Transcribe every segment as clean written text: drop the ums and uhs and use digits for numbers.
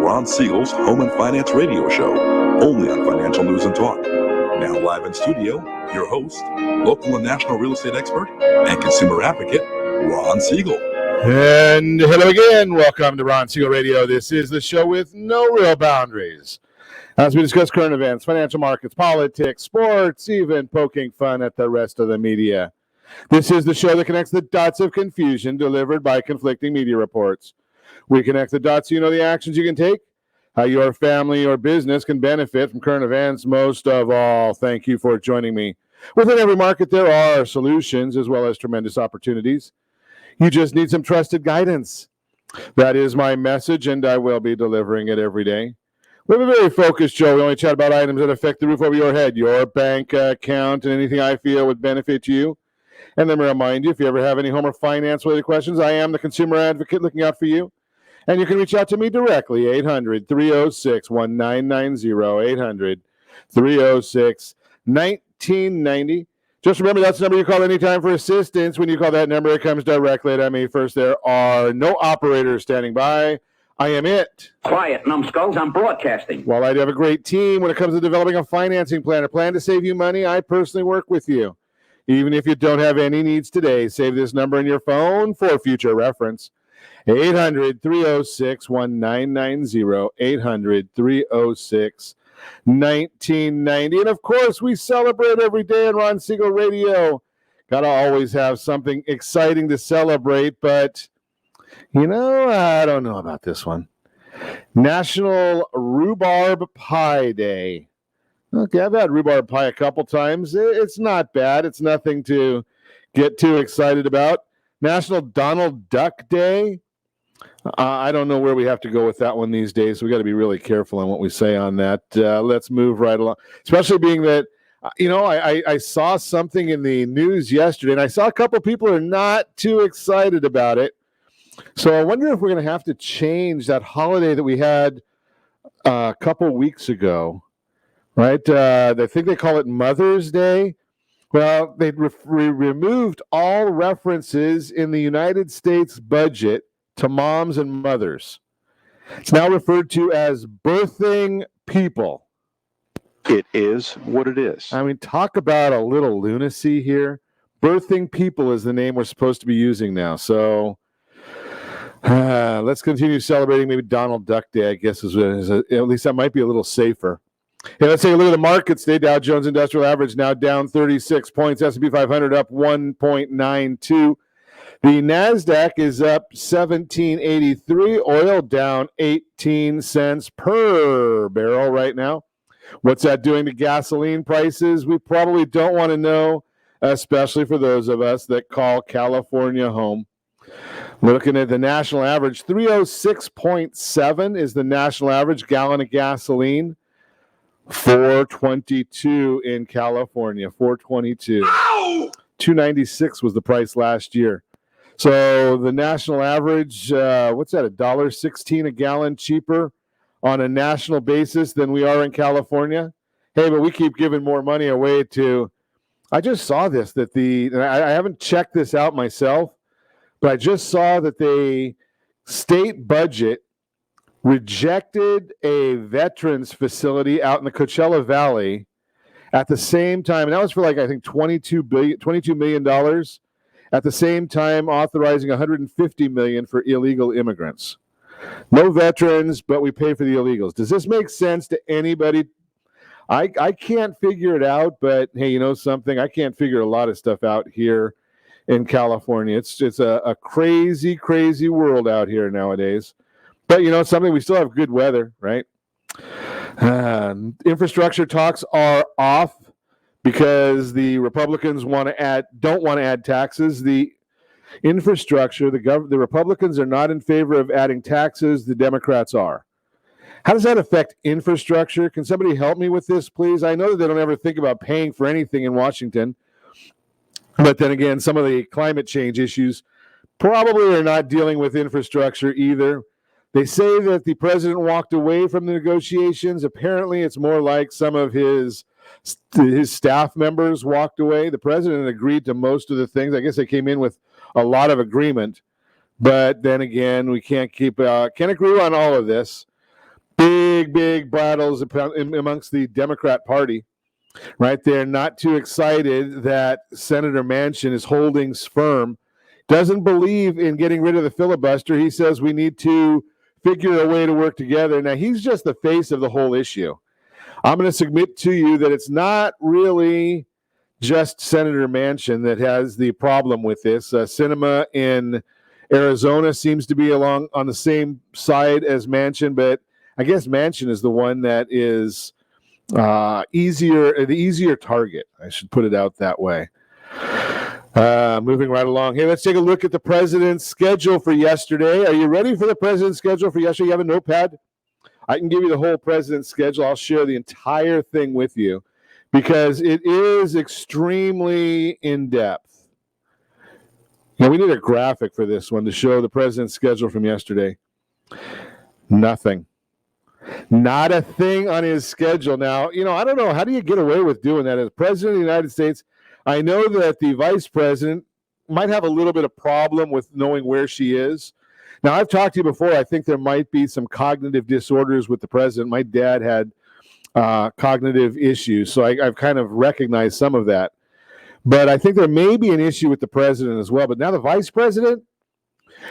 Ron Siegel's Home and Finance Radio Show, only on Financial News and Talk. Now live in studio, your host, local and national real estate expert and consumer advocate, Ron Siegel. And hello again. Welcome to Ron Siegel Radio. This is the show with no real boundaries, as we discuss current events, financial markets, politics, sports, even poking fun at the rest of the media. This is the show that connects the dots of confusion delivered by conflicting media reports. We connect the dots so you know the actions you can take, how your family or business can benefit from current events. Most of all, thank you for joining me. Within every market, there are solutions as well as tremendous opportunities. You just need some trusted guidance. That is my message, and I will be delivering it every day. We have a very focused show. We only chat about items that affect the roof over your head, your bank account, and anything I feel would benefit you. And let me remind you, if you ever have any home or finance-related questions, I am the consumer advocate looking out for you. And you can reach out to me directly, 800-306-1990, 800-306-1990. Just remember, that's the number you call anytime for assistance. When you call that number, it comes directly to me. First, there are no operators standing by. I am it. Quiet, numbskulls. I'm broadcasting. While I have a great team when it comes to developing a financing plan, a plan to save you money, I personally work with you. Even if you don't have any needs today, save this number in your phone for future reference. 800-306-1990, 800-306-1990. And of course, we celebrate every day on Ron Siegel Radio. Gotta always have something exciting to celebrate, but I don't know about this one. National Rhubarb Pie Day. Okay, I've had rhubarb pie a couple times. It's not bad. It's nothing to get too excited about. National Donald Duck Day. I don't know where we have to go with that one these days. So we got to be really careful on what we say on that. Let's move right along, especially being that, I saw something in the news yesterday, and I saw a couple people are not too excited about it. So I wonder if we're going to have to change that holiday that we had a couple weeks ago, right? I think they call it Mother's Day. Well, they removed all references in the United States budget to moms and mothers. It's now referred to as birthing people. It is what it is. I mean, talk about a little lunacy here. Birthing people is the name we're supposed to be using now. So let's continue celebrating maybe Donald Duck Day, I guess, at least that might be a little safer. Hey, let's take a look at the markets today. Dow Jones Industrial Average now down 36 points. S&P 500 up 1.92. The NASDAQ is up 1783. Oil down 18 cents per barrel right now. What's that doing to gasoline prices? We probably don't want to know, especially for those of us that call California home. Looking at the national average, 306.7 is the national average gallon of gasoline. 422 in California, 422. Ow! 296 was the price last year. So the national average, what's that, $1.16 a gallon cheaper on a national basis than we are in California? Hey, but we keep giving more money away to, I just saw this, and I haven't checked this out myself, but I just saw that the state budget rejected a veterans facility out in the Coachella Valley at the same time, and that was for I think $22 million. At the same time, authorizing $150 million for illegal immigrants. No veterans, but we pay for the illegals. Does this make sense to anybody? I can't figure it out, but hey, you know something? I can't figure a lot of stuff out here in California. It's a crazy, crazy world out here nowadays. But something, we still have good weather, right? Infrastructure talks are off because the Republicans don't want to add taxes. The infrastructure, the Republicans are not in favor of adding taxes. The Democrats are. How does that affect infrastructure? Can somebody help me with this, please? I know that they don't ever think about paying for anything in Washington. But then again, some of the climate change issues probably are not dealing with infrastructure either. They say that the president walked away from the negotiations. Apparently, it's more like some of his staff members walked away. The president agreed to most of the things. I guess they came in with a lot of agreement. But then again, we can't agree on all of this. big battles amongst the Democrat Party. Right? They're not too excited that Senator Manchin is holding firm, doesn't believe in getting rid of the filibuster. He says we need to figure a way to work together. Now, he's just the face of the whole issue. I'm going to submit to you that it's not really just Senator Manchin that has the problem with this. Sinema in Arizona seems to be along on the same side as Manchin, but I guess Manchin is the one that is the easier target. I should put it out that way. Moving right along. Hey, let's take a look at the president's schedule for yesterday. Are you ready for the president's schedule for yesterday? You have a notepad? I can give you the whole president's schedule. I'll share the entire thing with you because it is extremely in-depth. Now, we need a graphic for this one to show the president's schedule from yesterday. Nothing. Not a thing on his schedule. Now, I don't know. How do you get away with doing that? As president of the United States, I know that the vice president might have a little bit of problem with knowing where she is. Now, I've talked to you before. I think there might be some cognitive disorders with the president. My dad had cognitive issues, so I've kind of recognized some of that. But I think there may be an issue with the president as well. But now the vice president,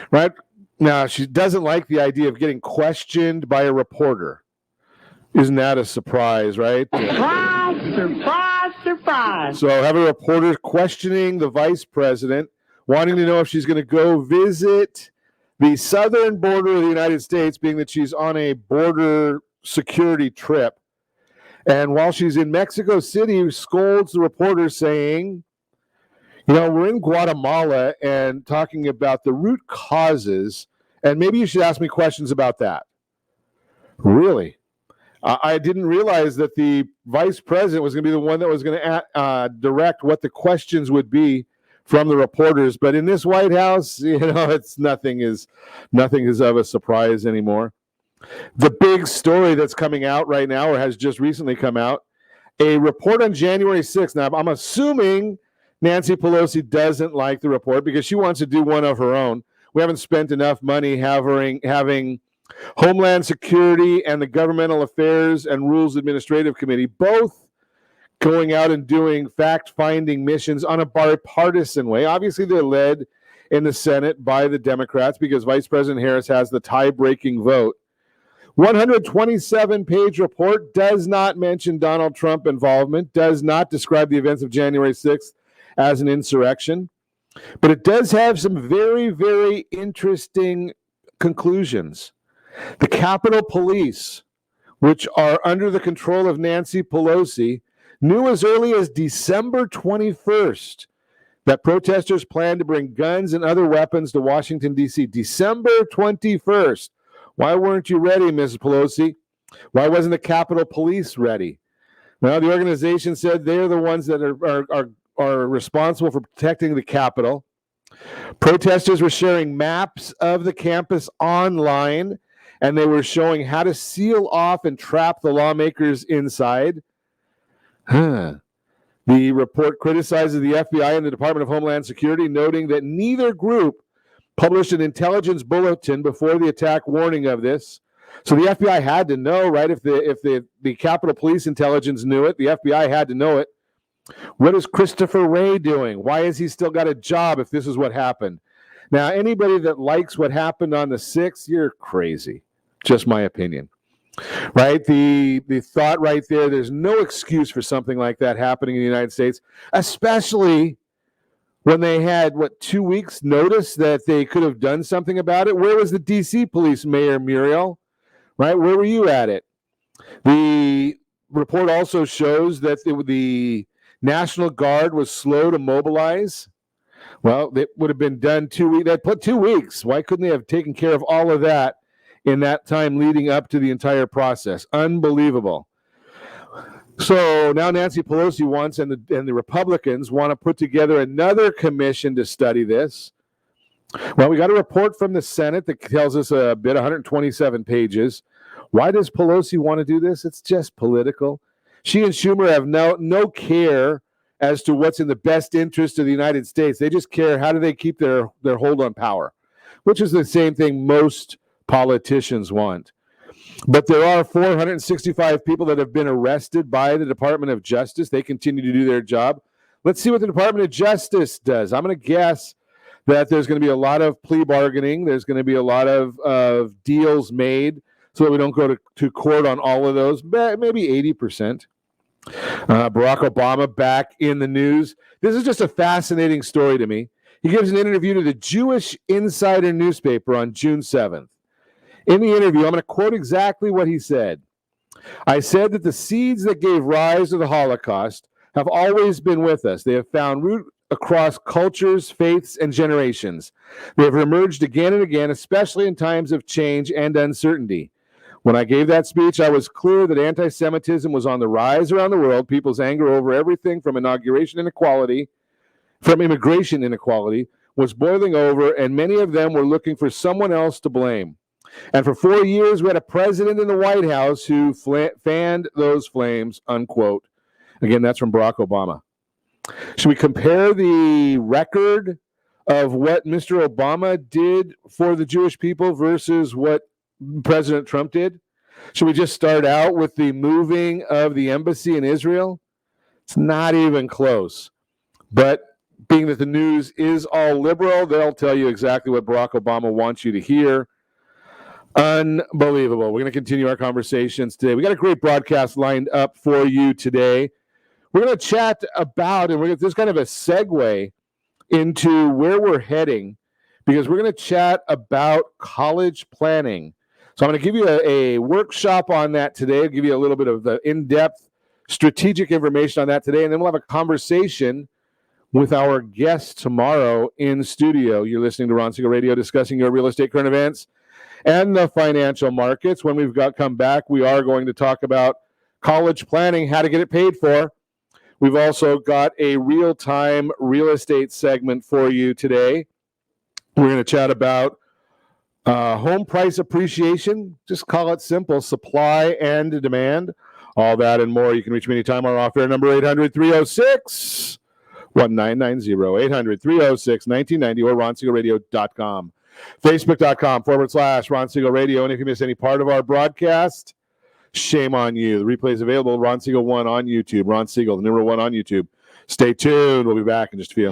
right? Now, she doesn't like the idea of getting questioned by a reporter. Isn't that a surprise, right? Surprise. So have a reporter questioning the vice president, wanting to know if she's going to go visit the southern border of the United States, being that she's on a border security trip. And while she's in Mexico City, scolds the reporter saying, we're in Guatemala and talking about the root causes, and maybe you should ask me questions about that. Really? I didn't realize that the vice president was going to be the one that was going to direct what the questions would be from the reporters. But in this White House, it's nothing is of a surprise anymore. The big story that's coming out right now, or has just recently come out, a report on January 6th. Now, I'm assuming Nancy Pelosi doesn't like the report because she wants to do one of her own. We haven't spent enough money having Homeland Security and the Governmental Affairs and Rules Administrative Committee both going out and doing fact-finding missions on a bipartisan way. Obviously, they're led in the Senate by the Democrats because Vice President Harris has the tie-breaking vote. 127-page report does not mention Donald Trump involvement, does not describe the events of January 6th as an insurrection, but it does have some very, very interesting conclusions. The Capitol Police, which are under the control of Nancy Pelosi, knew as early as December 21st that protesters planned to bring guns and other weapons to Washington, D.C. December 21st. Why weren't you ready, Mrs. Pelosi? Why wasn't the Capitol Police ready? Well, the organization said they're the ones that are responsible for protecting the Capitol. Protesters were sharing maps of the campus online, and they were showing how to seal off and trap the lawmakers inside. The report criticizes the FBI and the Department of Homeland Security, noting that neither group published an intelligence bulletin before the attack warning of this. So the FBI had to know, right? If the Capitol Police intelligence knew it, the FBI had to know it. What is Christopher Wray doing? Why has he still got a job if this is what happened? Now, anybody that likes what happened on the 6th, you're crazy. Just my opinion. Right? The thought right there, there's no excuse for something like that happening in the United States, especially when they had, 2 weeks notice that they could have done something about it. Where was the D.C. police, Mayor Muriel? Right? Where were you at it? The report also shows that the National Guard was slow to mobilize. Well, it would have been done 2 weeks. They put 2 weeks. Why couldn't they have taken care of all of that in that time leading up to the entire process? Unbelievable. So now Nancy Pelosi wants, and the Republicans want to put together another commission to study this. Well, we got a report from the Senate that tells us a bit, 127 pages. Why does Pelosi want to do this? It's just political. She and Schumer have no care as to what's in the best interest of the United States. They just care how do they keep their hold on power, which is the same thing most politicians want. But there are 465 people that have been arrested by the Department of Justice. They continue to do their job. Let's see what the Department of Justice does. I'm going to guess that there's going to be a lot of plea bargaining. There's going to be a lot of deals made so that we don't go to court on all of those, maybe 80%. Barack Obama back in the news. This is just a fascinating story to me. He gives an interview to the Jewish Insider newspaper on June 7th. In the interview, I'm going to quote exactly what he said. I said that the seeds that gave rise to the Holocaust have always been with us. They have found root across cultures, faiths, and generations. They have emerged again and again, especially in times of change and uncertainty. When I gave that speech, I was clear that anti-Semitism was on the rise around the world. People's anger over everything from immigration inequality was boiling over, and many of them were looking for someone else to blame. And for 4 years, we had a president in the White House who fanned those flames, unquote. Again, that's from Barack Obama. Should we compare the record of what Mr. Obama did for the Jewish people versus what President Trump did? Should we just start out with the moving of the embassy in Israel? It's not even close. But being that the news is all liberal, they'll tell you exactly what Barack Obama wants you to hear. Unbelievable. We're going to continue our conversations today. We got a great broadcast lined up for you today. We're going to chat about, and this is kind of a segue into where we're heading, because we're going to chat about college planning. So I'm going to give you a workshop on that today. I'll give you a little bit of the in-depth strategic information on that today, and then we'll have a conversation with our guest tomorrow in studio. You're listening to Ron Siegel Radio, discussing your real estate current events and the financial markets. When we've come back, we are going to talk about college planning, how to get it paid for. We've also got a real-time real estate segment for you today. We're going to chat about home price appreciation. Just call it simple, supply and demand. All that and more. You can reach me anytime. Our off-air number, 800-306-1990, 800-306-1990, or ronsiegelradio.com. Facebook.com/Ron Siegel Radio. And if you miss any part of our broadcast, shame on you. The replay is available. Ron Siegel 1 on YouTube. Ron Siegel, the number 1 on YouTube. Stay tuned. We'll be back in just a few.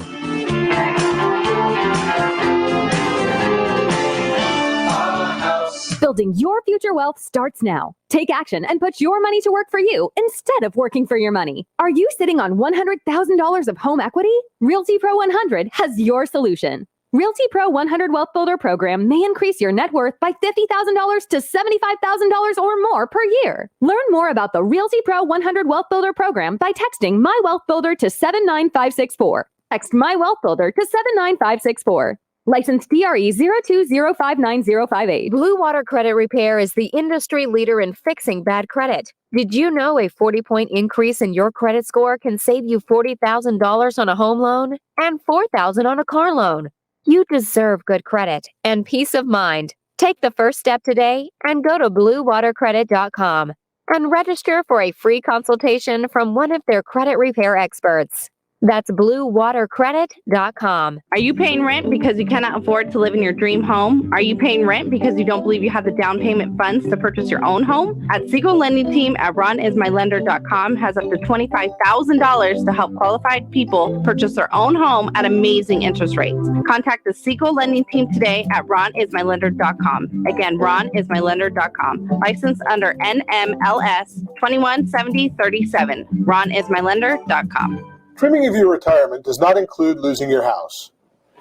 Building your future wealth starts now. Take action and put your money to work for you instead of working for your money. Are you sitting on $100,000 of home equity? Realty Pro 100 has your solution. Realty Pro 100 Wealth Builder Program may increase your net worth by $50,000 to $75,000 or more per year. Learn more about the Realty Pro 100 Wealth Builder Program by texting My Wealth Builder to 79564. Text My Wealth Builder to 79564. License DRE 02059058. Blue Water Credit Repair is the industry leader in fixing bad credit. Did you know a 40-point increase in your credit score can save you $40,000 on a home loan and $4,000 on a car loan? You deserve good credit and peace of mind. Take the first step today and go to bluewatercredit.com and register for a free consultation from one of their credit repair experts. That's bluewatercredit.com. Are you paying rent because you cannot afford to live in your dream home? Are you paying rent because you don't believe you have the down payment funds to purchase your own home? At Siegel Lending Team at ronismylender.com has up to $25,000 to help qualified people purchase their own home at amazing interest rates. Contact the Siegel Lending Team today at ronismylender.com. Again, ronismylender.com. Licensed under NMLS 217037. ronismylender.com. Trimming of your retirement does not include losing your house.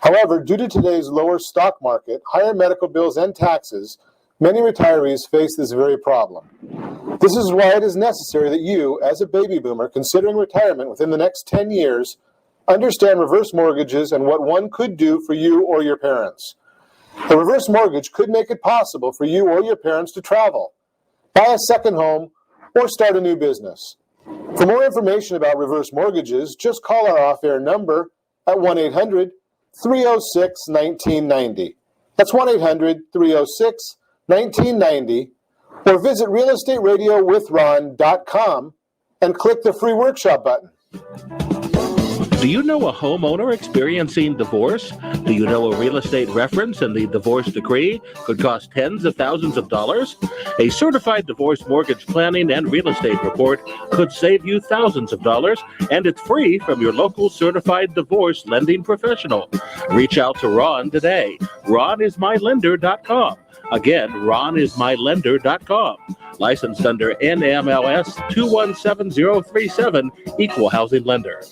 However, due to today's lower stock market, higher medical bills, and taxes, many retirees face this very problem. This is why it is necessary that you, as a baby boomer considering retirement within the next 10 years, understand reverse mortgages and what one could do for you or your parents. A reverse mortgage could make it possible for you or your parents to travel, buy a second home, or start a new business. For more information about reverse mortgages, just call our off-air number at 1-800-306-1990. That's 1-800-306-1990, or visit realestateradio.com and click the free workshop button. Do you know a homeowner experiencing divorce? Do you know a real estate reference and the divorce decree could cost tens of thousands of dollars? A certified divorce mortgage planning and real estate report could save you thousands of dollars, and it's free from your local certified divorce lending professional. Reach out to Ron today. RonIsMyLender.com. Again, RonIsMyLender.com. Licensed under NMLS 217037, Equal Housing Lender.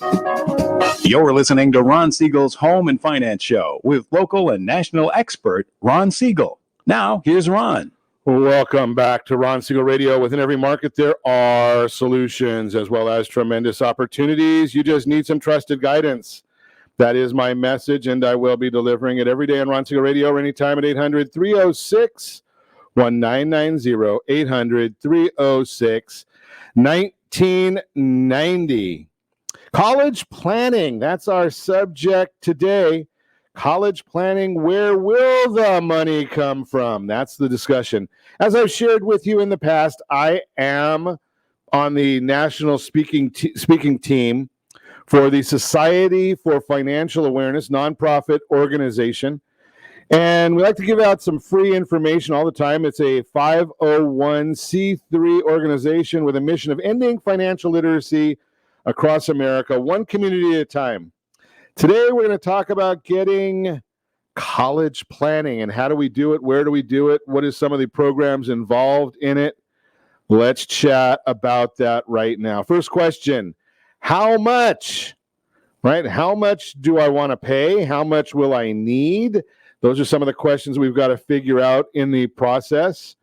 You're listening to Ron Siegel's Home and Finance Show with local and national expert Ron Siegel. Now, here's Ron. Welcome back to Ron Siegel Radio. Within every market, there are solutions as well as tremendous opportunities. You just need some trusted guidance. That is my message, and I will be delivering it every day on Ron Siegel Radio or anytime at 800-306-1990, 800-306-1990. College planning, that's our subject today. College planning, where will the money come from? That's the discussion. As I've shared with you in the past, I am on the national speaking team for the Society for Financial Awareness, nonprofit organization. And we like to give out some free information all the time. It's a 501c3 organization with a mission of ending financial literacy across America, one community at a time. Today, we're going to talk about getting college planning and how do we do it? Where do we do it? What is some of the programs involved in it? Let's chat about that right now. First question, how much? Right? How much do I want to pay? How much will I need? Those are some of the questions we've got to figure out in the process.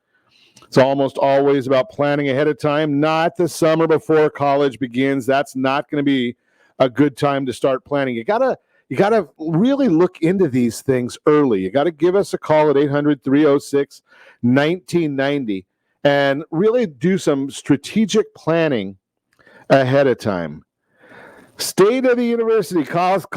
It's almost always about planning ahead of time, not the summer before college begins. That's not going to be a good time to start planning. You gotta really look into these things early. You got to give us a call at 800-306-1990 and really do some strategic planning ahead of time. State of the university cost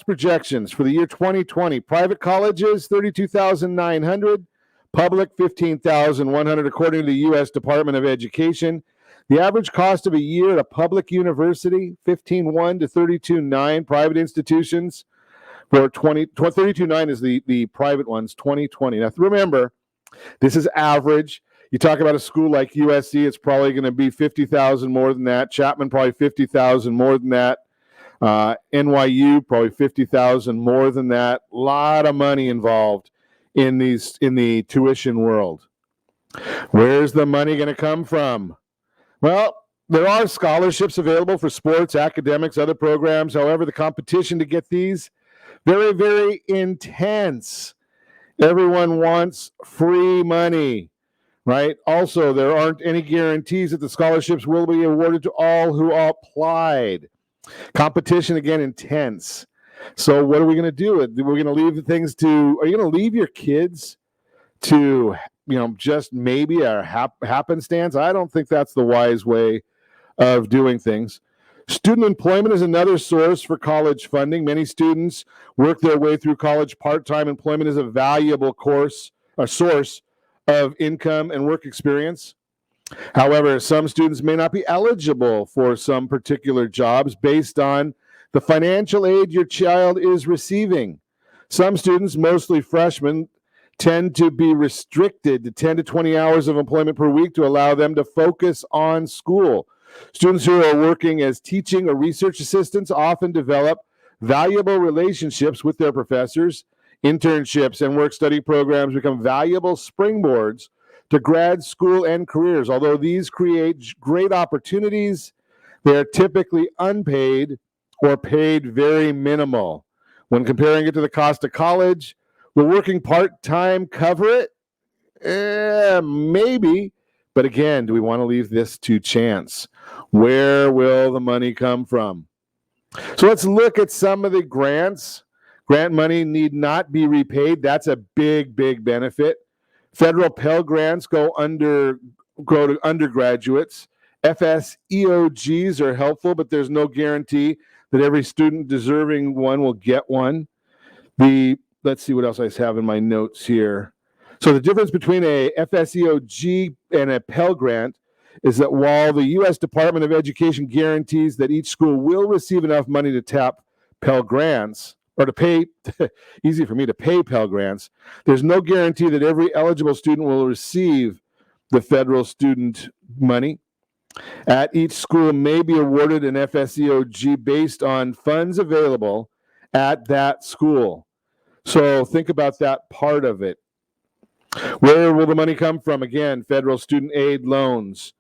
projections for the year 2020. Private colleges, $32,900. Public, $15,100, according to the U.S. Department of Education. The average cost of a year at a public university, $15,100 to $32,900. Private institutions for $32,900 is the private ones, 2020. Now, remember, this is average. You talk about a school like USC, it's probably going to be $50,000 more than that. Chapman, probably $50,000 more than that. NYU, probably $50,000 more than that. A lot of money involved in the tuition world. Where's the money going to come from? Well, there are scholarships available for sports, academics, other programs. However, the competition to get these, very, very intense. Everyone wants free money, right? Also, there aren't any guarantees that the scholarships will be awarded to all who applied. Competition, again, intense. So what are we going to do? We're going to leave the things to, are you going to leave your kids to, just maybe a happenstance? I don't think that's the wise way of doing things. Student employment is another source for college funding. Many students work their way through college. Part-time employment is a valuable source of income and work experience. However, some students may not be eligible for some particular jobs based on the financial aid your child is receiving. Some students, mostly freshmen, tend to be restricted to 10 to 20 hours of employment per week to allow them to focus on school. Students who are working as teaching or research assistants often develop valuable relationships with their professors. Internships and work-study programs become valuable springboards to grad school and careers. Although these create great opportunities, they are typically unpaid or paid very minimal. When comparing it to the cost of college, will working part-time cover it? Maybe. But again, do we want to leave this to chance? Where will the money come from? So let's look at some of the grants. Grant money need not be repaid. That's a big, big benefit. Federal Pell Grants go to undergraduates. FSEOGs are helpful, but there's no guarantee that every student deserving one will get one. Let's see what else I have in my notes here. So the difference between a FSEOG and a Pell Grant is that while the U.S. Department of Education guarantees that each school will receive enough money to tap Pell Grants, or to pay, easy for me to pay Pell Grants, there's no guarantee that every eligible student will receive the federal student money. At each school may be awarded an FSEOG based on funds available at that school. So think about that part of it. Where will the money come from? Again, federal student aid loans.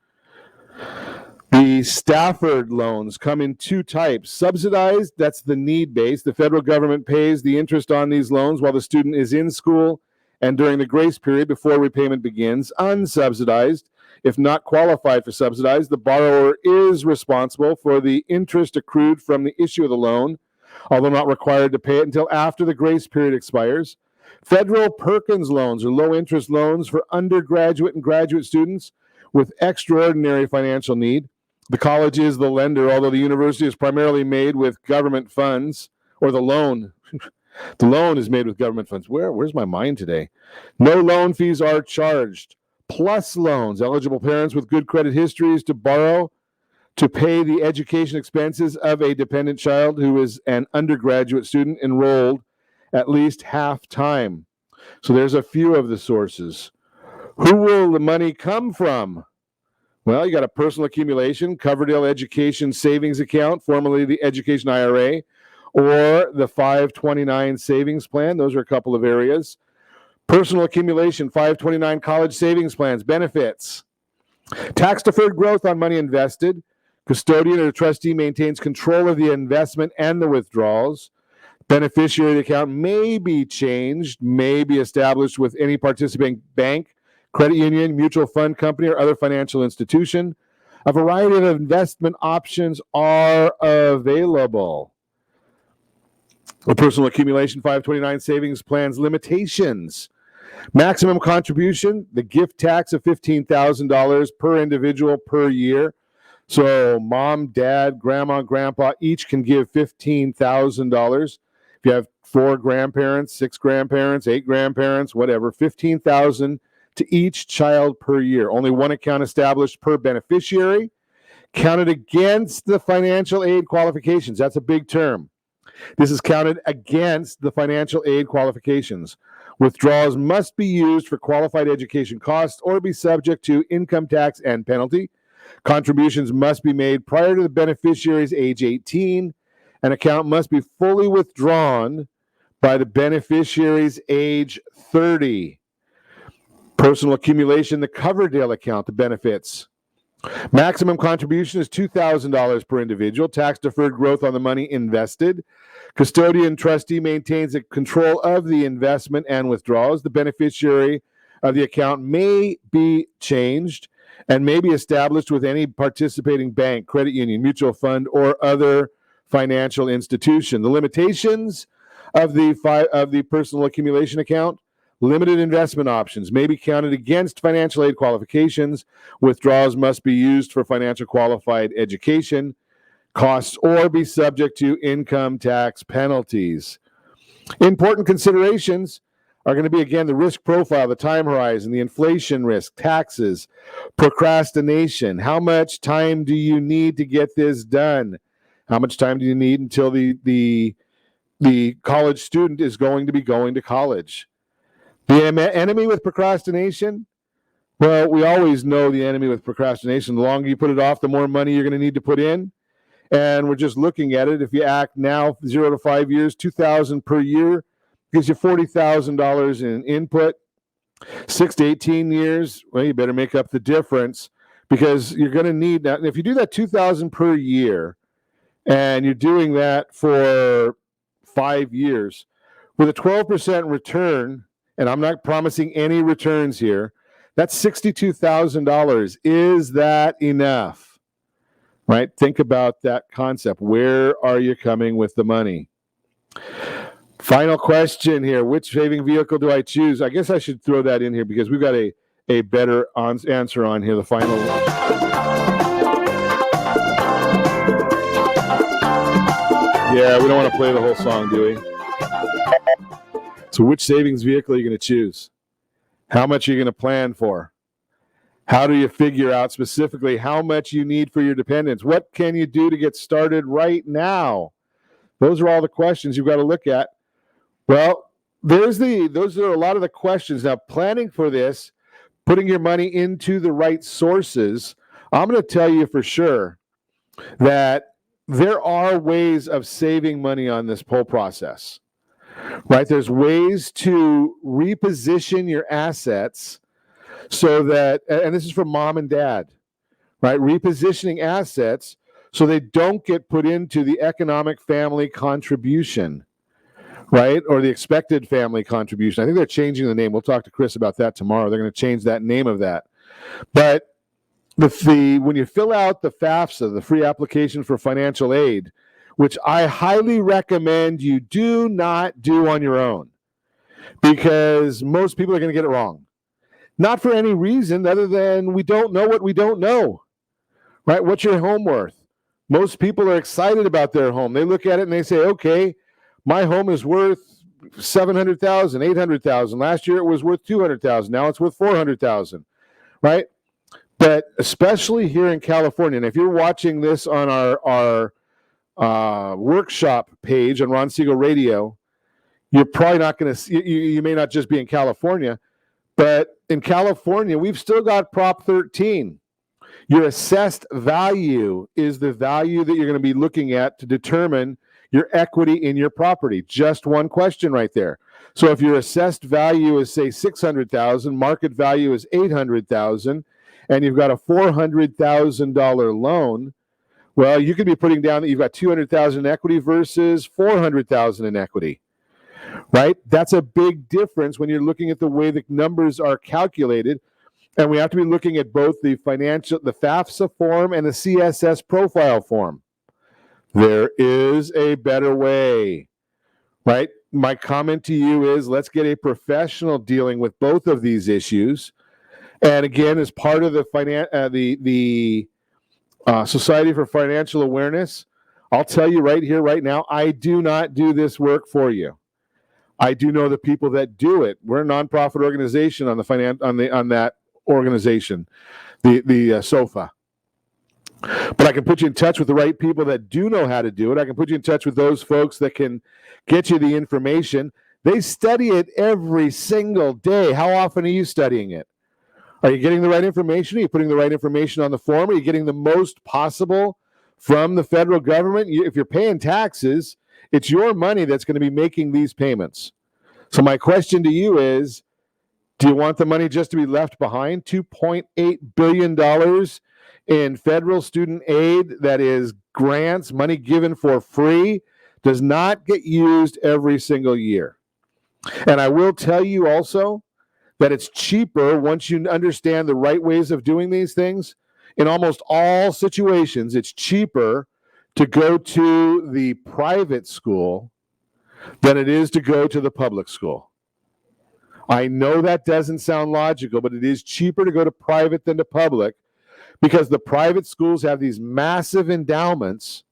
The Stafford loans come in two types. Subsidized, that's the need-based. The federal government pays the interest on these loans while the student is in school and during the grace period before repayment begins. Unsubsidized, if not qualified for subsidized, the borrower is responsible for the interest accrued from the issue of the loan, although not required to pay it until after the grace period expires. Federal Perkins loans are low-interest loans for undergraduate and graduate students with extraordinary financial need. The college is the lender, although the university is primarily made with government funds, or the loan. The loan is made with government funds. Where's my mind today? No loan fees are charged. Plus loans, eligible parents with good credit histories to borrow to pay the education expenses of a dependent child who is an undergraduate student enrolled at least half time. So there's a few of the sources. Who will the money come from? Well, you got a personal accumulation, Coverdale Education Savings Account, formerly the Education IRA, or the 529 Savings Plan. Those are a couple of areas. Personal accumulation, 529 college savings plans, benefits. Tax-deferred growth on money invested. Custodian or trustee maintains control of the investment and the withdrawals. Beneficiary account may be changed, may be established with any participating bank, credit union, mutual fund company, or other financial institution. A variety of investment options are available. The personal accumulation 529 savings plans limitations. Maximum contribution, the gift tax of $15,000 per individual per year. So mom, dad, grandma, grandpa each can give $15,000. If you have 4 grandparents, 6 grandparents, 8 grandparents, whatever, $15,000 to each child per year. Only one account established per beneficiary. Counted against the financial aid qualifications. That's a big term. This is counted against the financial aid qualifications. Withdrawals must be used for qualified education costs or be subject to income tax and penalty. Contributions must be made prior to the beneficiary's age 18. An account must be fully withdrawn by the beneficiary's age 30. Personal accumulation, the Coverdale account, the benefits. Maximum contribution is $2,000 per individual. Tax-deferred growth on the money invested. Custodian trustee maintains a control of the investment and withdrawals. The beneficiary of the account may be changed and may be established with any participating bank, credit union, mutual fund, or other financial institution. The limitations of the personal accumulation account: limited investment options may be counted against financial aid qualifications. Withdrawals must be used for financial qualified education costs or be subject to income tax penalties. Important considerations are going to be, again, the risk profile, the time horizon, the inflation risk, taxes, procrastination. How much time do you need to get this done? How much time do you need until the college student is going to be going to college? The enemy with procrastination? Well, we always know the enemy with procrastination. The longer you put it off, the more money you're going to need to put in. And we're just looking at it. If you act now, 0 to 5 years, $2,000 per year gives you $40,000 in input. 6 to 18 years, well, you better make up the difference because you're going to need that. And if you do that $2,000 per year and you're doing that for 5 years with a 12% return, and I'm not promising any returns here, that's $62,000. Is that enough? Right? Think about that concept. Where are you coming with the money? Final question here. Which saving vehicle do I choose? I guess I should throw that in here because we've got a better answer on here, the final one. Yeah, we don't want to play the whole song, do we? So which savings vehicle are you going to choose? How much are you going to plan for? How do you figure out specifically how much you need for your dependents? What can you do to get started right now? Those are all the questions you've got to look at. Well, those are a lot of the questions. Now, planning for this, putting your money into the right sources, I'm going to tell you for sure that there are ways of saving money on this whole process, right? There's ways to reposition your assets so that, and this is for mom and dad, right? Repositioning assets so they don't get put into the economic family contribution, right? Or the expected family contribution. I think they're changing the name. We'll talk to Chris about that tomorrow. They're going to change that name of that. But when you fill out the FAFSA, the free application for financial aid, which I highly recommend you do not do on your own, because most people are going to get it wrong. Not for any reason other than we don't know what we don't know, right? What's your home worth? Most people are excited about their home. They look at it and they say, okay, my home is worth $700,000, $800,000. Last year it was worth $200,000. Now it's worth $400,000, right? But especially here in California, and if you're watching this on our workshop page on Ron Siegel Radio, you're probably not going to, you may not just be in California, but in California, we've still got Prop 13. Your assessed value is the value that you're going to be looking at to determine your equity in your property. Just one question right there. So if your assessed value is, say, $600,000, market value is $800,000, and you've got a $400,000 loan, well, you could be putting down that you've got $200,000 in equity versus $400,000 in equity. Right? That's a big difference when you're looking at the way the numbers are calculated. And we have to be looking at both the FAFSA form and the CSS profile form. There is a better way, right? My comment to you is let's get a professional dealing with both of these issues. And again, as part of the Society for Financial Awareness, I'll tell you right here, right now, I do not do this work for you. I do know the people that do it. We're a nonprofit organization on that organization, the SOFA. But I can put you in touch with the right people that do know how to do it. I can put you in touch with those folks that can get you the information. They study it every single day. How often are you studying it? Are you getting the right information? Are you putting the right information on the form? Are you getting the most possible from the federal government? If you're paying taxes, it's your money that's going to be making these payments. So my question to you is, do you want the money just to be left behind? $2.8 billion in federal student aid, that is grants, money given for free, does not get used every single year. And I will tell you also that it's cheaper once you understand the right ways of doing these things. In almost all situations, it's cheaper to go to the private school than it is to go to the public school. I know that doesn't sound logical, but it is cheaper to go to private than to public because the private schools have these massive endowments.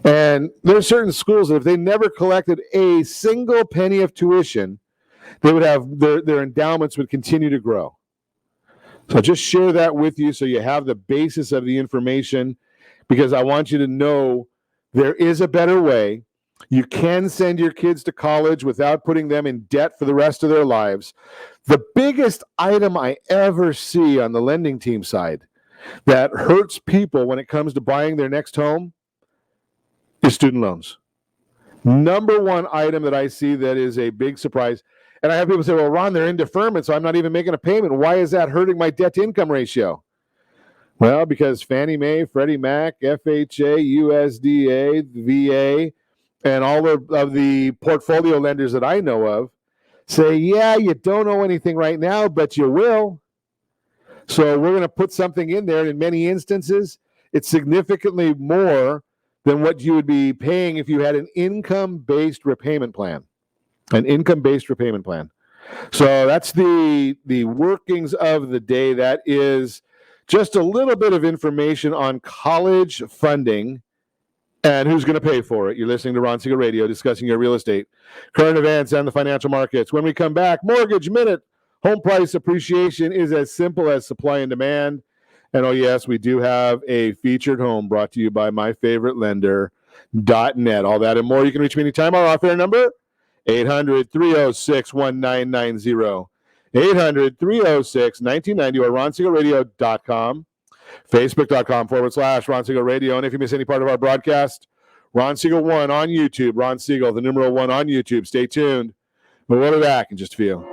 And there are certain schools that if they never collected a single penny of tuition, they would have their endowments would continue to grow. So just share that with you so you have the basis of the information, because I want you to know there is a better way. You can send your kids to college without putting them in debt for the rest of their lives. The biggest item I ever see on the lending team side that hurts people when it comes to buying their next home is student loans. Number one item that I see that is a big surprise. And I have people say, well, Ron, they're in deferment, so I'm not even making a payment. Why is that hurting my debt-to-income ratio? Well, because Fannie Mae, Freddie Mac, FHA, USDA, VA, and all of the portfolio lenders that I know of say, yeah, you don't owe anything right now, but you will. So we're going to put something in there. And in many instances, it's significantly more than what you would be paying if you had an income-based repayment plan. An income-based repayment plan. So that's the workings of the day. That is just a little bit of information on college funding and who's going to pay for it. You're listening to Ron Siegel Radio, discussing your real estate, current events, and the financial markets. When we come back, Mortgage Minute, Home price appreciation is as simple as supply and demand. And oh, yes, we do have a featured home brought to you by myfavoritelender.net. All that and more. You can reach me anytime. Our off-air number, 800-306-1990. 800-306-1990 or RonSiegelRadio.com. Facebook.com/Ron Siegel Radio. And if you miss any part of our broadcast, Ron Siegel 1 on YouTube. Ron Siegel, the numeral 1 on YouTube. Stay tuned. We'll be back in just a few.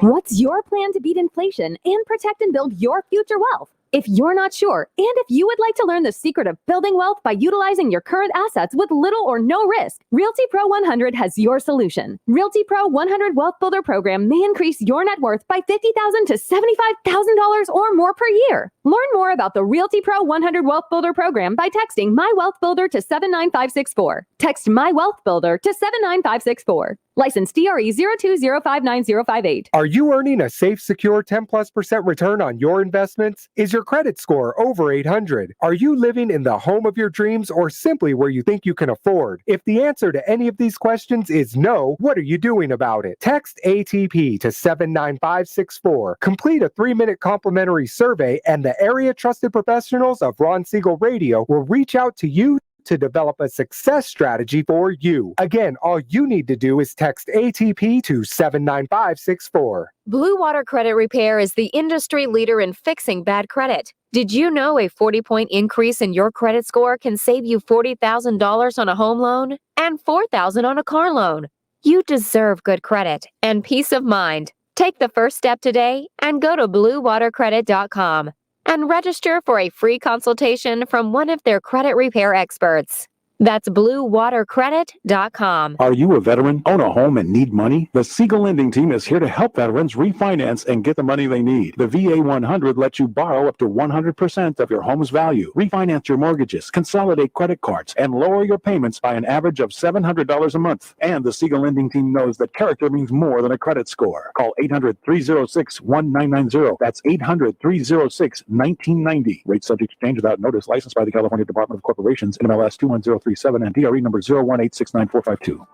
What's your plan to beat inflation and protect and build your future wealth? If you're not sure, and if you would like to learn the secret of building wealth by utilizing your current assets with little or no risk, Realty Pro 100 has your solution. Realty Pro 100 Wealth Builder Program may increase your net worth by $50,000 to $75,000 or more per year. Learn more about the Realty Pro 100 Wealth Builder Program by texting My Wealth Builder to 79564. Text My Wealth Builder to 79564. License DRE 02059058. Are you earning a safe, secure 10+% return on your investments? Is your credit score over 800? Are you living in the home of your dreams or simply where you think you can afford? If the answer to any of these questions is no, what are you doing about it? Text ATP to 79564. Complete a 3-minute complimentary survey and the area trusted professionals of Ron Siegel Radio will reach out to you to develop a success strategy for you. Again, all you need to do is text ATP to 79564. Blue Water Credit Repair is the industry leader in fixing bad credit. Did you know a 40-point increase in your credit score can save you $40,000 on a home loan and $4,000 on a car loan? You deserve good credit and peace of mind. Take the first step today and go to bluewatercredit.com. and register for a free consultation from one of their credit repair experts. That's bluewatercredit.com. Are you a veteran, own a home, and need money? The Siegel Lending Team is here to help veterans refinance and get the money they need. The VA 100 lets you borrow up to 100% of your home's value, refinance your mortgages, consolidate credit cards, and lower your payments by an average of $700 a month. And the Siegel Lending Team knows that character means more than a credit score. Call 800-306-1990. That's 800-306-1990. Rates subject to change without notice. Licensed by the California Department of Corporations, NMLS 21037 and DRE number 018699452.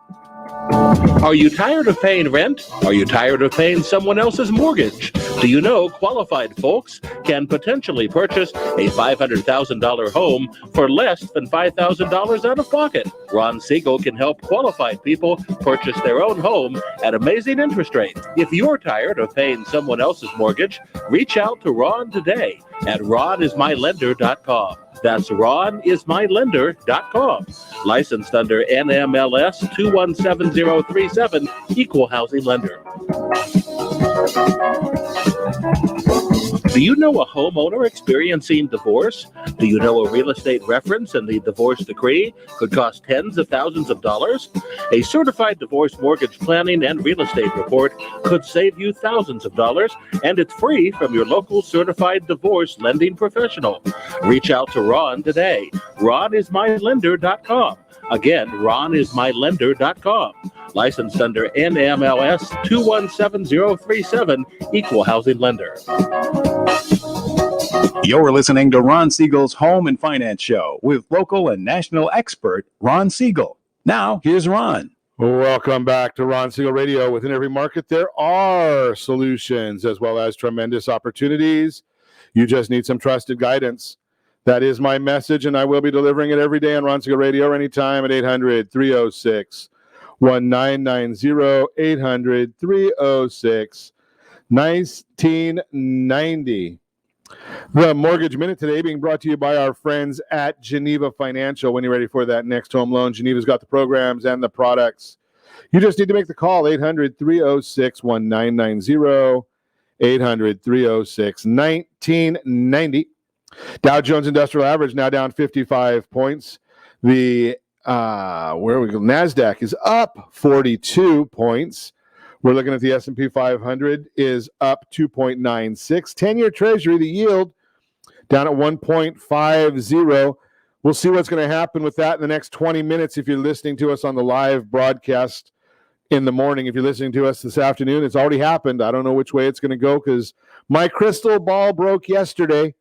Are you tired of paying rent? Are you tired of paying someone else's mortgage? Do you know qualified folks can potentially purchase a $500,000 home for less than $5,000 out of pocket? Ron Siegel can help qualified people purchase their own home at amazing interest rates. If you're tired of paying someone else's mortgage, reach out to Ron today at ronismylender.com. That's ronismylender.com. Licensed under NMLS 217037, Equal Housing Lender. Do you know a homeowner experiencing divorce? Do you know a real estate reference and the divorce decree could cost tens of thousands of dollars? A certified divorce mortgage planning and real estate report could save you thousands of dollars, and it's free from your local certified divorce lending professional. Reach out to Ron today. RonIsMyLender.com. Again, RonIsMyLender.com. Licensed under NMLS 217037, Equal Housing Lender. You're listening to Ron Siegel's Home and Finance Show with local and national expert Ron Siegel. Now, here's Ron. Welcome back to Ron Siegel Radio. Within every market, there are solutions as well as tremendous opportunities. You just need some trusted guidance. That is my message, and I will be delivering it every day on Ron Siegel Radio anytime at 800-306-1990, 800-306-1990. The Mortgage Minute today being brought to you by our friends at Geneva Financial. When you're ready for that next home loan, Geneva's got the programs and the products. You just need to make the call, 800-306-1990, 800-306-1990. Dow Jones Industrial Average now down 55 points. The NASDAQ is up 42 points. We're looking at the S&P 500 is up 2.96. 10-year Treasury, the yield, down at 1.50. We'll see what's going to happen with that in the next 20 minutes if you're listening to us on the live broadcast in the morning. If you're listening to us this afternoon, it's already happened. I don't know which way it's going to go because my crystal ball broke yesterday.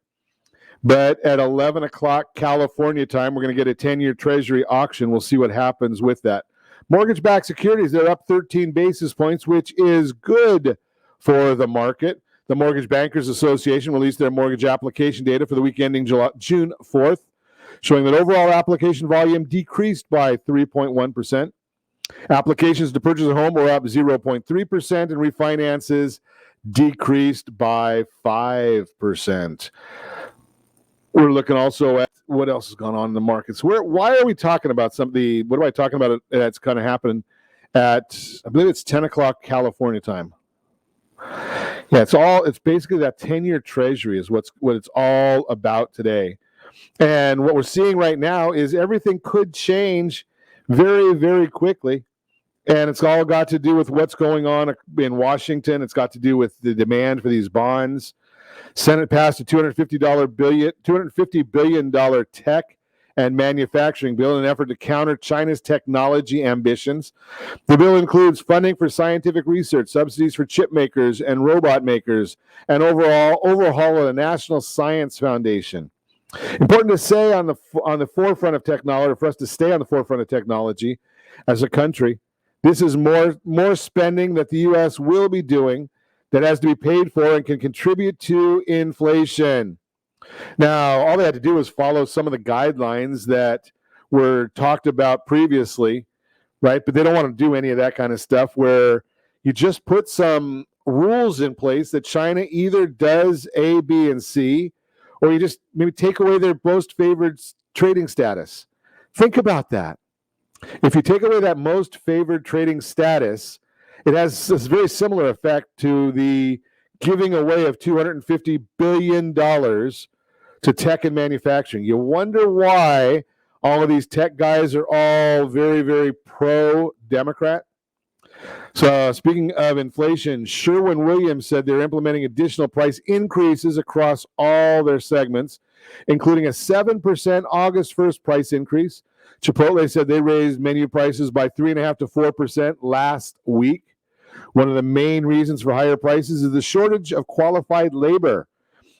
But at 11 o'clock California time, we're going to get a 10-year Treasury auction. We'll see what happens with that. Mortgage-backed securities, they're up 13 basis points, which is good for the market. The Mortgage Bankers Association released their mortgage application data for the week ending June 4th, showing that overall application volume decreased by 3.1%. Applications to purchase a home were up 0.3%, and refinances decreased by 5%. We're looking also at what else has gone on in the markets. Why are we talking about something? What am I talking about that's kind of happening at, I believe it's 10 o'clock California time. Yeah, it's basically that 10-year Treasury is what it's all about today. And what we're seeing right now is everything could change very, very quickly. And it's all got to do with what's going on in Washington. It's got to do with the demand for these bonds. Senate passed a $250 billion tech and manufacturing bill in an effort to counter China's technology ambitions. The bill includes funding for scientific research, subsidies for chip makers and robot makers, and overhaul of the National Science Foundation. Important to say on the forefront of technology, for us to stay on the forefront of technology as a country, this is more spending that the U.S. will be doing that has to be paid for and can contribute to inflation. Now, all they had to do was follow some of the guidelines that were talked about previously, right? But they don't want to do any of that kind of stuff where you just put some rules in place that China either does A, B, and C, or you just maybe take away their most favored trading status. Think about that. If you take away that most favored trading status, it has this very similar effect to the giving away of $250 billion to tech and manufacturing. You wonder why all of these tech guys are all very, very pro-Democrat. So speaking of inflation, Sherwin-Williams said they're implementing additional price increases across all their segments, including a 7% August 1st price increase. Chipotle said they raised menu prices by 3.5% to 4% last week. One of the main reasons for higher prices is the shortage of qualified labor.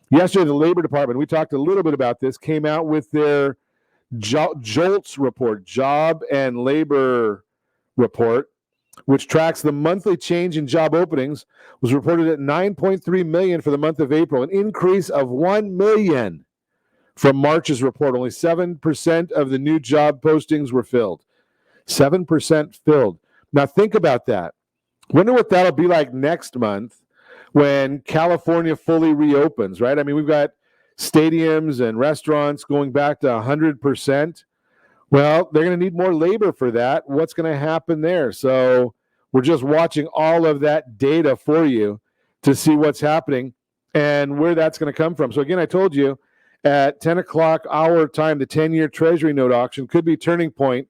Yesterday, the Labor Department, we talked a little bit about this, came out with their JOLTS report, Job and Labor Report, which tracks the monthly change in job openings, was reported at 9.3 million for the month of April, an increase of 1 million from March's report. Only 7% of the new job postings were filled. 7% filled. Now think about that. Wonder what that'll be like next month when California fully reopens, right? I mean, we've got stadiums and restaurants going back to 100%. Well, they're going to need more labor for that. What's going to happen there? So we're just watching all of that data for you to see what's happening and where that's going to come from. So again, I told you at 10 o'clock our time, the 10-year Treasury note auction could be a turning point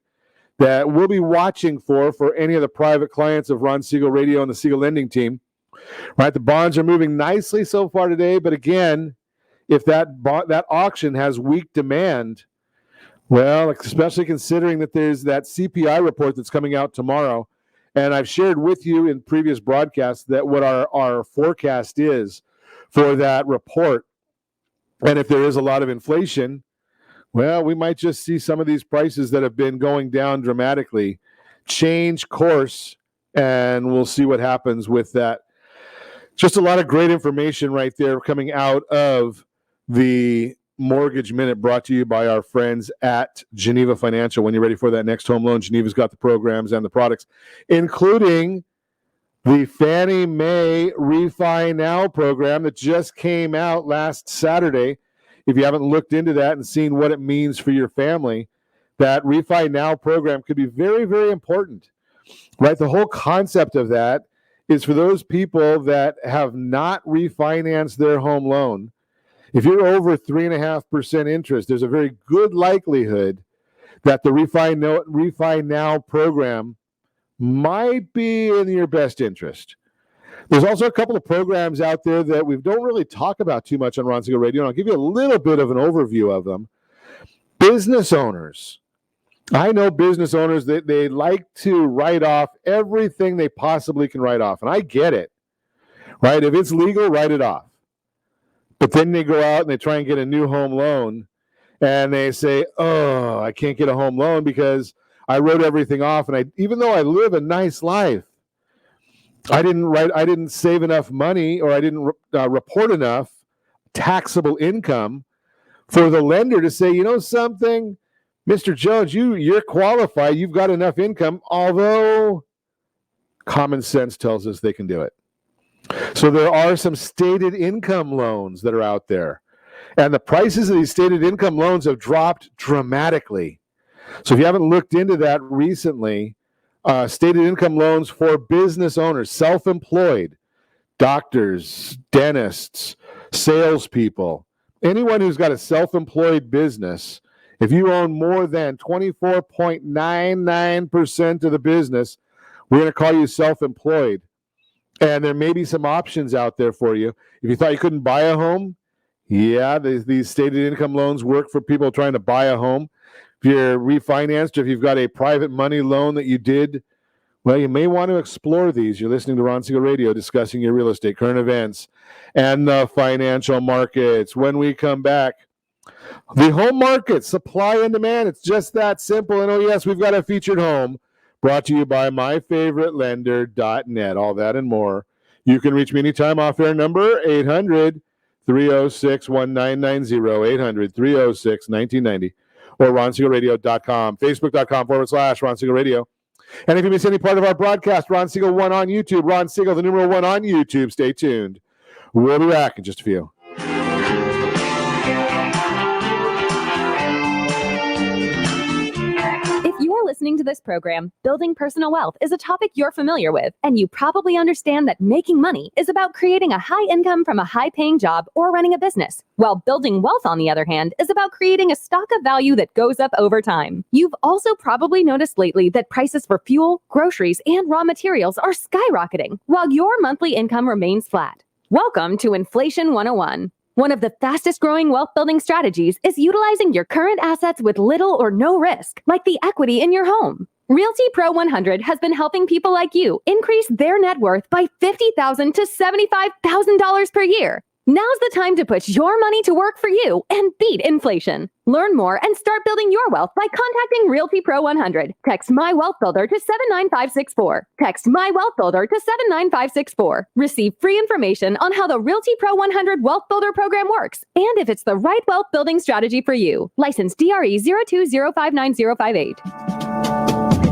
that we'll be watching for any of the private clients of Ron Siegel Radio and the Siegel Lending Team. Right, the bonds are moving nicely so far today, but again, if that auction has weak demand, well, especially considering that there's that CPI report that's coming out tomorrow, and I've shared with you in previous broadcasts that what our forecast is for that report, and if there is a lot of inflation, well, we might just see some of these prices that have been going down dramatically change course, and we'll see what happens with that. Just a lot of great information right there coming out of the Mortgage Minute, brought to you by our friends at Geneva Financial. When you're ready for that next home loan, Geneva's got the programs and the products, including the Fannie Mae Refi Now program that just came out last Saturday. If you haven't looked into that and seen what it means for your family, that Refi Now program could be very, very important, right? The whole concept of that is for those people that have not refinanced their home loan. If you're over 3.5% interest, there's a very good likelihood that the Refi Now program might be in your best interest. There's also a couple of programs out there that we don't really talk about too much on Ron Siegel Radio, and I'll give you a little bit of an overview of them. Business owners. I know business owners that they like to write off everything they possibly can write off, and I get it, right? If it's legal, write it off. But then they go out and they try and get a new home loan, and they say, oh, I can't get a home loan because I wrote everything off, and even though I live a nice life, I didn't save enough money, or I didn't report enough taxable income for the lender to say, you know something, Mr. Jones, you're qualified, you've got enough income, although common sense tells us they can do it. So there are some stated income loans that are out there, and the prices of these stated income loans have dropped dramatically. So if you haven't looked into that recently, stated income loans for business owners, self-employed, doctors, dentists, salespeople, anyone who's got a self-employed business, if you own more than 24.99% of the business, we're going to call you self-employed. And there may be some options out there for you. If you thought you couldn't buy a home, yeah, these stated income loans work for people trying to buy a home. If you're refinanced, or if you've got a private money loan that you did, well, you may want to explore these. You're listening to Ron Siegel Radio, discussing your real estate, current events, and the financial markets. When we come back, the home market, supply and demand, it's just that simple. And oh, yes, we've got a featured home brought to you by myfavoritelender.net. All that and more. You can reach me anytime off air number 800-306-1990, 800-306-1990, or RonSiegelRadio.com, Facebook.com/Ron Siegel Radio. And if you miss any part of our broadcast, Ron Siegel 1 on YouTube, Ron Siegel, the numeral 1 on YouTube. Stay tuned. We'll be back in just a few. If you are listening to this program, building personal wealth is a topic you're familiar with, and you probably understand that making money is about creating a high income from a high-paying job or running a business, while building wealth, on the other hand, is about creating a stock of value that goes up over time. You've also probably noticed lately that prices for fuel, groceries, and raw materials are skyrocketing, while your monthly income remains flat. Welcome to Inflation 101. One of the fastest growing wealth building strategies is utilizing your current assets with little or no risk, like the equity in your home. Realty Pro 100 has been helping people like you increase their net worth by $50,000 to $75,000 per year. Now's the time to put your money to work for you and beat inflation. Learn more and start building your wealth by contacting Realty Pro 100. Text My Wealth Builder to 79564. Text My Wealth Builder to 79564. Receive free information on how the Realty Pro 100 Wealth Builder program works and if it's the right wealth building strategy for you. License DRE 020590058.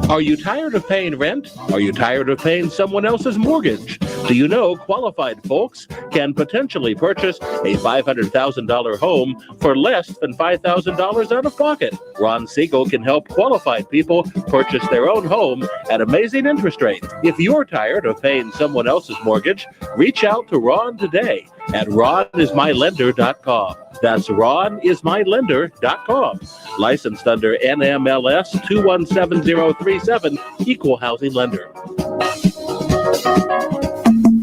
Are you tired of paying rent? Are you tired of paying someone else's mortgage? Do you know qualified folks can potentially purchase a $500,000 home for less than $5,000 out of pocket? Ron Siegel can help qualified people purchase their own home at amazing interest rates. If you're tired of paying someone else's mortgage, reach out to Ron today at ronismylender.com. That's ronismylender.com. Licensed under NMLS 217037, Equal Housing Lender.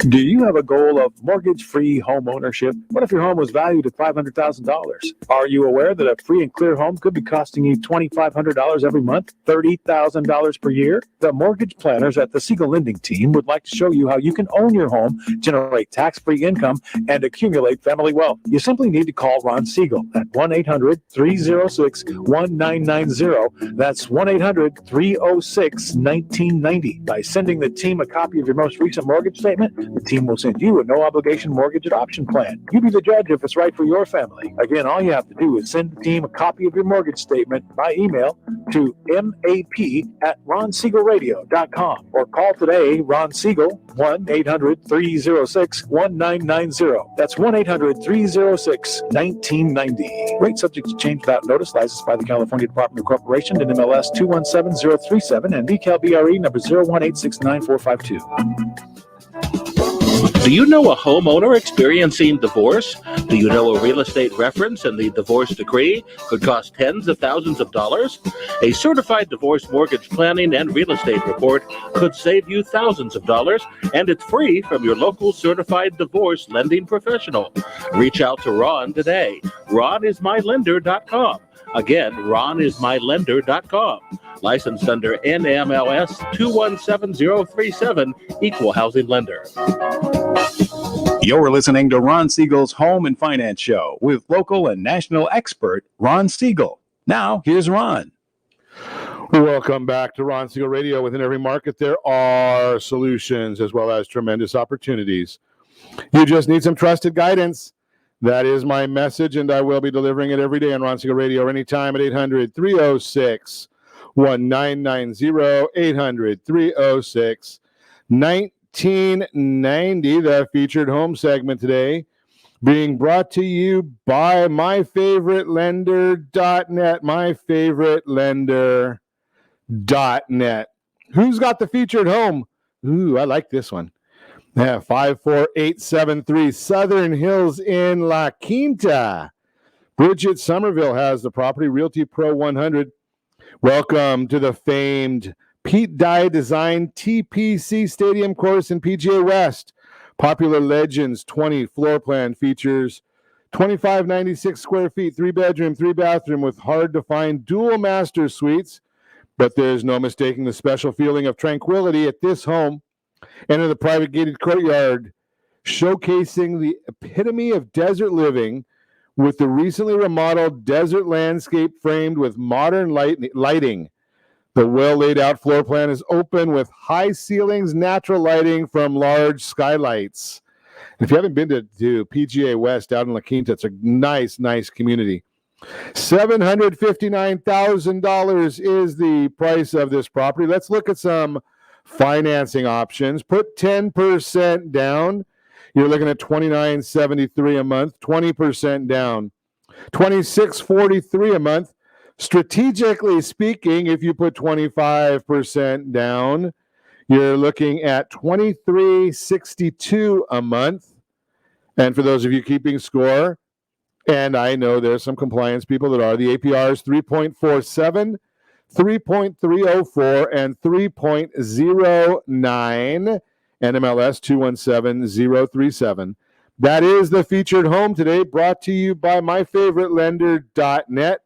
Do you have a goal of mortgage-free home ownership? What if your home was valued at $500,000? Are you aware that a free and clear home could be costing you $2,500 every month, $30,000 per year? The mortgage planners at the Siegel Lending Team would like to show you how you can own your home, generate tax-free income, and accumulate family wealth. You simply need to call Ron Siegel at 1-800-306-1990. That's 1-800-306-1990. By sending the team a copy of your most recent mortgage statement, the team will send you a no-obligation mortgage adoption plan. You be the judge if it's right for your family. Again, all you have to do is send the team a copy of your mortgage statement by email to map@ronsiegelradio.com or call today Ron Siegel, 1-800-306-1990. That's 1-800-306-1990. Rate subject to change without notice. Licensed by the California Department of Corporation and MLS 217037 and BCAL BRE number 018694452. Do you know a homeowner experiencing divorce? Do you know a real estate reference and the divorce decree could cost tens of thousands of dollars? A certified divorce mortgage planning and real estate report could save you thousands of dollars, and it's free from your local certified divorce lending professional. Reach out to Ron today. RonIsMyLender.com. Again, RonIsMyLender.com. Licensed under NMLS 217037, Equal Housing Lender. You're listening to Ron Siegel's Home and Finance Show with local and national expert Ron Siegel. Now, here's Ron. Welcome back to Ron Siegel Radio. Within every market, there are solutions as well as tremendous opportunities. You just need some trusted guidance. That is my message, and I will be delivering it every day on Ron Siegel Radio anytime at 800-306-1990, 800-306-1990, the featured home segment today, being brought to you by myfavoritelender.net, myfavoritelender.net. Who's got the featured home? Ooh, I like this one. Yeah, 54873 Southern Hills in La Quinta. Bridget Somerville has the property. Realty Pro 100. Welcome to the famed Pete Dye Design TPC Stadium course in PGA West. Popular Legends 20 floor plan features 2596 square feet, 3-bedroom, 3-bathroom with hard-to-find dual master suites. But there's no mistaking the special feeling of tranquility at this home. Enter the private gated courtyard, showcasing the epitome of desert living with the recently remodeled desert landscape framed with modern lighting. The well-laid-out floor plan is open with high ceilings, natural lighting from large skylights. If you haven't been to PGA West out in La Quinta, it's a nice, nice community. $759,000 is the price of this property. Let's look at some financing options. Put 10% down. You're looking at $29.73 a month. 20% down, $26.43 a month. Strategically speaking, if you put 25% down, you're looking at $23.62 a month. And for those of you keeping score, and I know there's some compliance people that are, the APR is 3.47, 3.304, and 3.09, NMLS 217037. That is the featured home today, brought to you by myfavoritelender.net.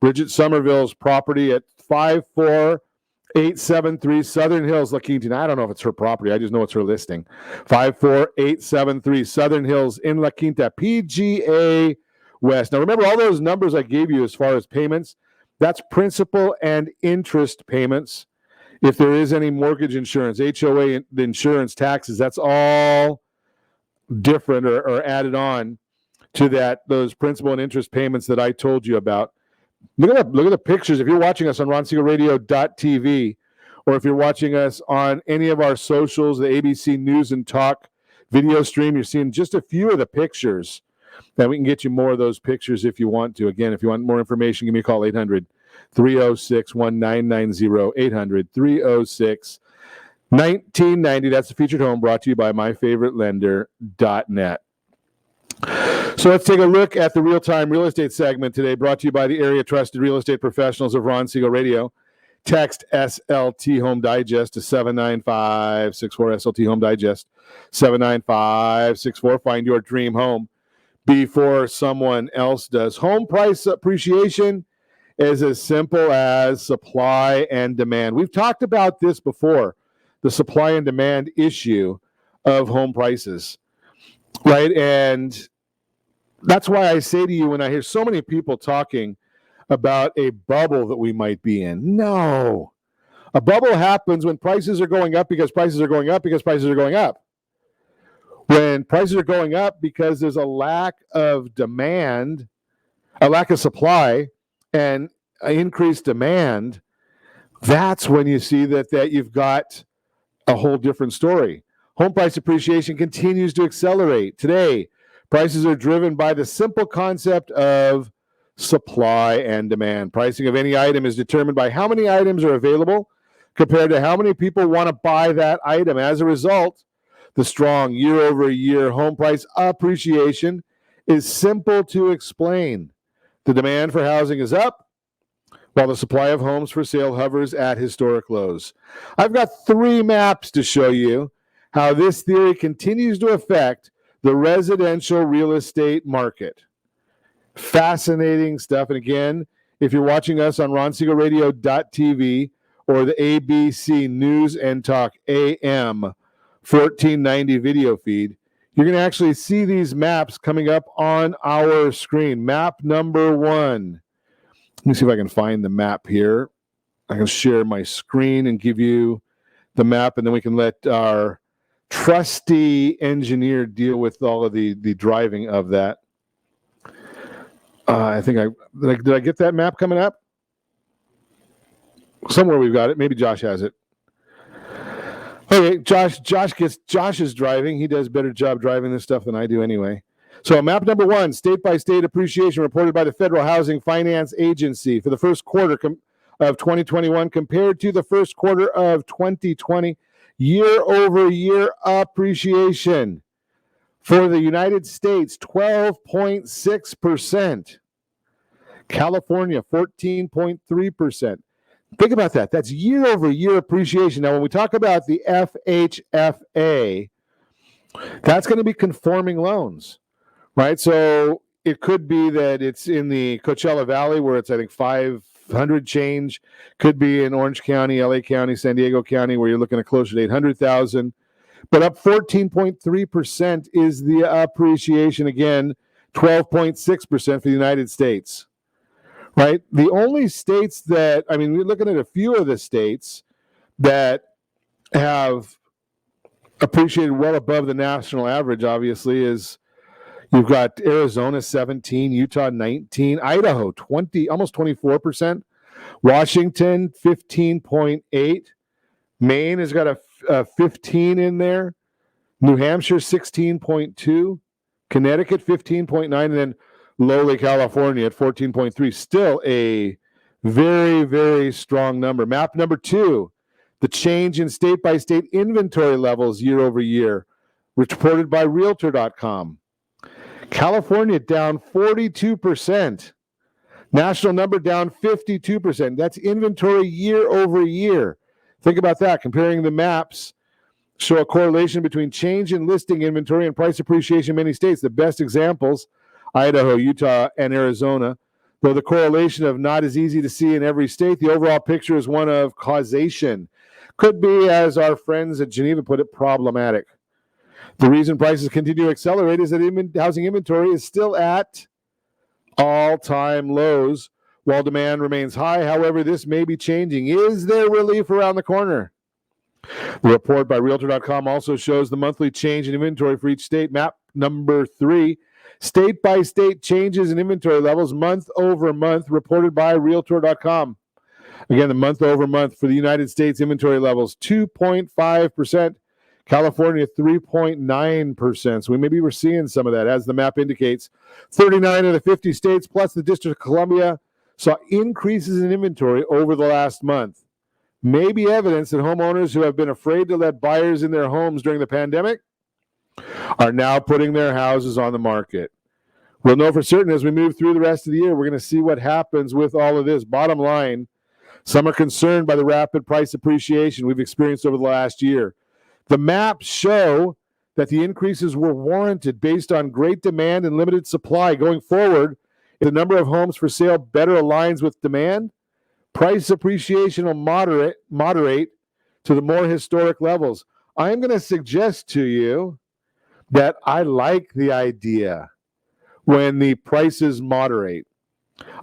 Bridget Somerville's property at 54873 Southern Hills, La Quinta. I don't know if it's her property. I just know it's her listing. 54873 Southern Hills in La Quinta, PGA West. Now, remember all those numbers I gave you as far as payments? That's principal and interest payments. If there is any mortgage insurance, HOA insurance, taxes, that's all different or added on to those principal and interest payments that I told you about. Look at the pictures. If you're watching us on RonSiegelRadio.tv, or if you're watching us on any of our socials, the ABC News and Talk video stream, you're seeing just a few of the pictures. And we can get you more of those pictures if you want to. Again, if you want more information, give me a call, 800-306-1990, 800-306-1990. That's the featured home, brought to you by myfavoritelender.net. So let's take a look at the real-time real estate segment today, brought to you by the area trusted real estate professionals of Ron Siegel Radio. Text SLT Home Digest to 79564, SLT Home Digest, 79564. Find your dream home before someone else does. Home price appreciation is as simple as supply and demand. We've talked about this before, the supply and demand issue of home prices, right? And that's why I say to you, when I hear so many people talking about a bubble that we might be in, no. A bubble happens when prices are going up because prices are going up because prices are going up. When prices are going up because there's a lack of demand, a lack of supply, and increased demand, that's when you see that you've got a whole different story. Home price appreciation continues to accelerate. Today, prices are driven by the simple concept of supply and demand. Pricing of any item is determined by how many items are available compared to how many people want to buy that item. As a result, the strong year-over-year home price appreciation is simple to explain. The demand for housing is up, while the supply of homes for sale hovers at historic lows. I've got 3 maps to show you how this theory continues to affect the residential real estate market. Fascinating stuff. And again, if you're watching us on RonSiegelRadio.tv or the ABC News and Talk AM 1490 video feed, you're going to actually see these maps coming up on our screen. Map number 1. Let me see if I can find the map here. I can share my screen and give you the map, and then we can let our trusty engineer deal with all of the driving of that. I think did I get that map coming up? Somewhere we've got it. Maybe Josh has it. Okay, Josh is driving. He does a better job driving this stuff than I do anyway. So map number 1, state-by-state appreciation reported by the Federal Housing Finance Agency for the first quarter of 2021 compared to the first quarter of 2020. Year-over-year appreciation for the United States, 12.6%. California, 14.3%. Think about that. That's year-over-year appreciation. Now, when we talk about the FHFA, that's going to be conforming loans, right? So it could be that it's in the Coachella Valley where it's, I think, 500 change. Could be in Orange County, LA County, San Diego County, where you're looking at closer to 800,000. But up 14.3% is the appreciation. Again, 12.6% for the United States, right? The only states that, I mean, we're looking at a few of the states that have appreciated well above the national average, obviously, is you've got Arizona 17, Utah 19, Idaho 20, almost 24%, Washington 15.8, Maine has got a 15 in there, New Hampshire 16.2, Connecticut 15.9, and then lowly California at 14.3. Still a very, very strong number. Map number 2, the change in state-by-state inventory levels year over year, reported by Realtor.com. California down 42%. National number down 52%. That's inventory year over year. Think about that. Comparing the maps show a correlation between change in listing inventory and price appreciation in many states. The best examples, Idaho, Utah, and Arizona. Though the correlation of not as easy to see in every state, the overall picture is one of causation. Could be, as our friends at Geneva put it, problematic. The reason prices continue to accelerate is that housing inventory is still at all-time lows while demand remains high. However, this may be changing. Is there relief around the corner? The report by Realtor.com also shows the monthly change in inventory for each state. Map number 3, state-by-state changes in inventory levels month over month, reported by Realtor.com. Again, the month over month for the United States inventory levels, 2.5%. California, 3.9%. So maybe we're seeing some of that, as the map indicates. 39 of the 50 states, plus the District of Columbia, saw increases in inventory over the last month. Maybe evidence that homeowners who have been afraid to let buyers in their homes during the pandemic are now putting their houses on the market. We'll know for certain as we move through the rest of the year. We're going to see what happens with all of this. Bottom line, some are concerned by the rapid price appreciation we've experienced over the last year. The maps show that the increases were warranted based on great demand and limited supply. Going forward, if the number of homes for sale better aligns with demand, price appreciation will moderate to the more historic levels. I am going to suggest to you that I like the idea when the prices moderate.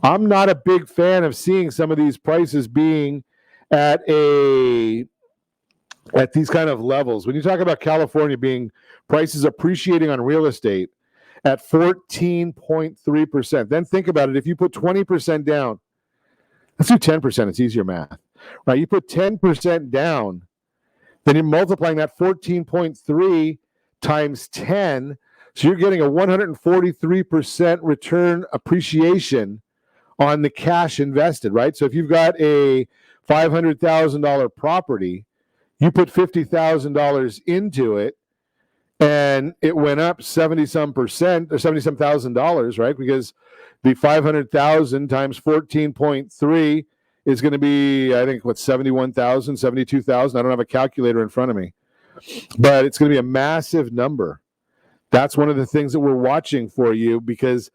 I'm not a big fan of seeing some of these prices being at these kind of levels. When you talk about California being prices appreciating on real estate at 14.3%, then think about it. If you put 20% down, let's do 10%. It's easier math, right? You put 10% down, then you're multiplying that 14.3 times 10. So you're getting a 143% return appreciation on the cash invested, right? So if you've got a $500,000 property, you put $50,000 into it, and it went up 70-some percent or $70-some thousand, right? Because the 500,000 times 14.3 is going to be, I think, 71,000, 72,000. I don't have a calculator in front of me, but it's going to be a massive number. That's one of the things that we're watching for you, because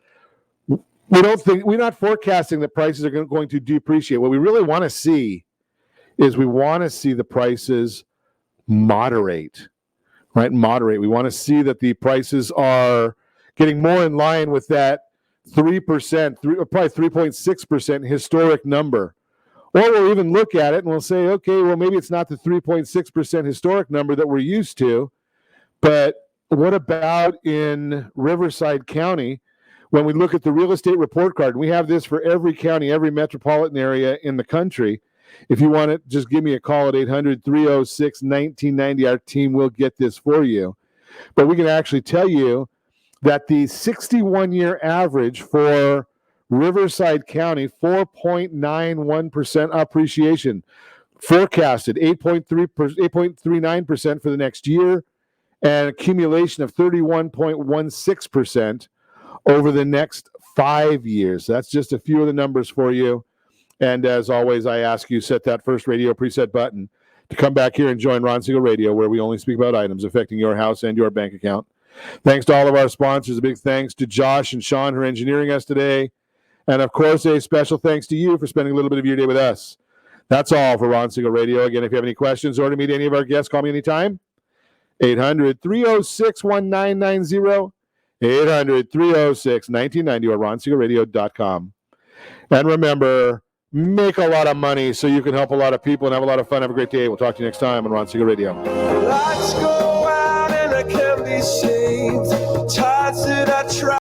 we're not forecasting that prices are going to depreciate. What we really want to see is we want to see the prices moderate. right? Moderate. We want to see that the prices are getting more in line with that 3%, probably 3.6% historic number. Or we'll even look at it and we'll say, okay, well, maybe it's not the 3.6% historic number that we're used to, but what about in Riverside County? When we look at the real estate report card, and we have this for every county, every metropolitan area in the country. If you want it, just give me a call at 800-306-1990. Our team will get this for you. But we can actually tell you that the 61-year average for Riverside County, 4.91% appreciation, forecasted 8.39% for the next year, and accumulation of 31.16% over the next 5 years. That's just a few of the numbers for you. And as always, I ask you, set that first radio preset button to come back here and join Ron Siegel Radio, where we only speak about items affecting your house and your bank account. Thanks to all of our sponsors. A big thanks to Josh and Sean, who are engineering us today. And, of course, a special thanks to you for spending a little bit of your day with us. That's all for Ron Siegel Radio. Again, if you have any questions or to meet any of our guests, call me anytime. 800-306-1990. 800-306-1990 or ronsiegelradio.com. And remember, make a lot of money so you can help a lot of people and have a lot of fun. Have a great day. We'll talk to you next time on Ron Siegel Radio. Let's go out and I can be saved. Tides that I try.